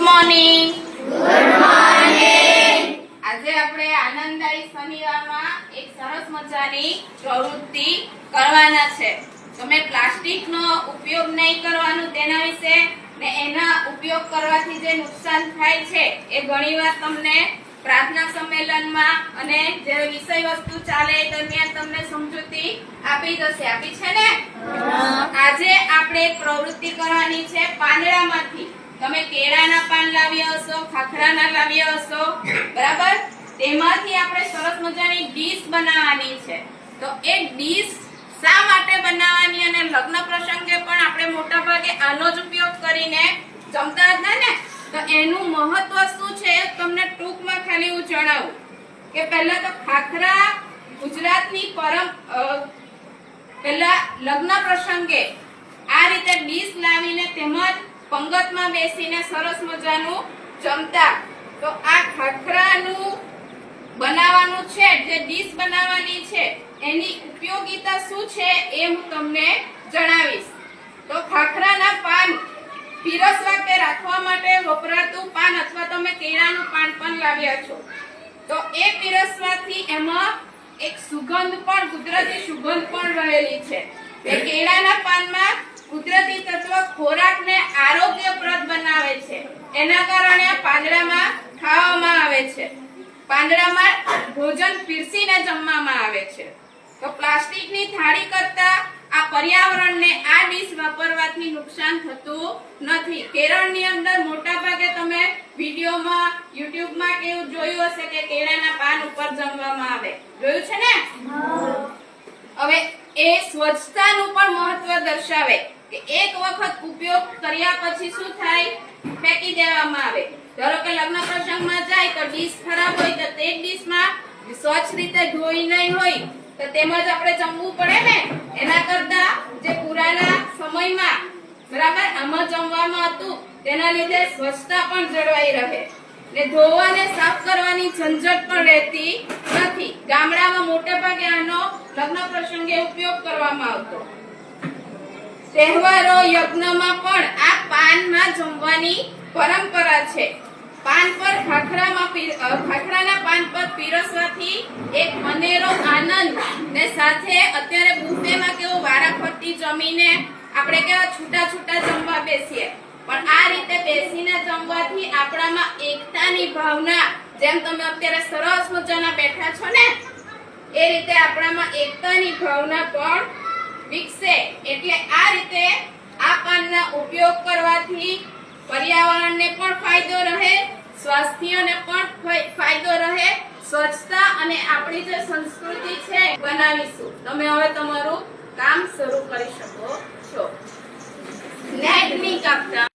Morning. Good morning. આજે આપણે આનંદદાયી શનિવારમાં એક સરસ મજાની પ્રવૃત્તિ કરવાના છે. તમે પ્લાસ્ટિકનો ઉપયોગ નહીં કરવાનું તેના વિશે ને એના ઉપયોગ કરવાથી જે નુકસાન થાય છે એ ઘણીવાર તમને પ્રાર્થના સંમેલનમાં અને જે વિષય વસ્તુ ચાલે એ દરમિયાન તમને સમજૂતી આપી જશે. આપી છે ને? આજે આપણે એક પ્રવૃત્તિ કરવાની છે પાંદડામાંથી. તમે કેળાના પાન લાવ્યા હશો, ખાખરાના લાવ્યા હશો, બરાબર? તેમાંથી આપણે સરસ મજાની ડીશ બનાવવાની છે. તો એ ડીશ શા માટે બનાવવાની અને લગ્ન પ્રસંગે પણ આપણે મોટા ભાગે આનો જ ઉપયોગ કરીને જમતા હતા ને, તો એનું મહત્વ શું છે તમને ટૂંકમાં ખાલી હું જણાવું કે પહેલા તો ખાખરા ગુજરાતની પહેલા લગ્ન પ્રસંગે આ રીતે ડીશ લાવીને તેમજ પંગતમાં બેસીને સરસ મજાનું જમતા. તો આ ખાખરાનું બનાવવાનું છે, જે ડીશ બનાવવાની છે એની ઉપયોગિતા શું છે એ હું તમને જણાવીશ. તો ખાખરાના પાન પીરસવા કે રાખવા માટે વપરાતું પાન અથવા તમે કેળાનું પાન પણ લાવ્યા છો, તો એ પીરસવાથી એમાં એક સુગંધ પણ, કુદરતી સુગંધ પણ રહેલી છે. એ કેળાના પાનમાં કુદરતી તત્વ ખોરાકને આરોગ્યપ્રદ બનાવે છે. એના કારણે આ પાંદડામાં ખાવામાં આવે છે. પાંદડામાં ભોજન પીરસીને જમવામાં આવે છે. તો પ્લાસ્ટિકની થાળી કરતા આ પર્યાવરણને આ ડીશ વાપરવાથી નુકસાન થતું નથી. કેરળની અંદર મોટા ભાગે તમે વિડીયોમાં, યુટ્યુબમાં કેવું જોયું હશે કે કેળાના પાન ઉપર જમવામાં આવે. જોયું છે ને? હવે એ સ્વચ્છતાનું પણ મહત્વ દર્શાવે કે એક વખત ઉપયોગ કર્યા પછી શું થાય? ફેંકી દેવામાં આવે. ધારો કે લગ્ન પ્રસંગમાં જાય તો ડીશ ખરાબ હોય તો તે ડીશમાં સ્વચ્છ રીતે ધોઈ નહીં હોય તો તેમજ આપણે જમવું પડે ને. એના કરતા જે પુરાના સમયમાં બરાબર આમાં જમવામાં હતું તેના લીધે સ્વચ્છતા પણ જળવાઈ રહે ને ધોવાને સાફ કરવાની ઝંઝટ પણ રહેતી નથી. ગામડામાં મોટા ભાગે આનો લગ્ન પ્રસંગે ઉપયોગ કરવામાં આવતો. તહેવારો, યજ્ઞમાં પણ આ પાનમાં જમવાની પરંપરા છે. પાન પર ખાખરાના પાન પર પીરસવાથી એક અનેરો આનંદ ને સાથે અત્યારે બુફેમાં કેવું વારાફરતી જમીને આપણે કેવા છૂટા છૂટા જમવા બેસીએ, પણ આ રીતે બેસીને જમવાથી આપણામાં એકતાની ભાવના, જેમ તમે અત્યારે સરસ મજાના બેઠા છો ને એ રીતે આપણામાં એકતાની ભાવના પણ વિકસે. એટલે આ રીતે આ પાનના ઉપયોગ કરવાથી પર્યાવરણને પણ ફાયદો રહે, સ્વાસ્થ્યને પણ ફાયદો રહે, સ્વચ્છતા અને આપણી જે સંસ્કૃતિ છે બનાવીશું. તમે હવે તમારું કામ શરૂ કરી શકો છો. નેટ નહીં કાપતા.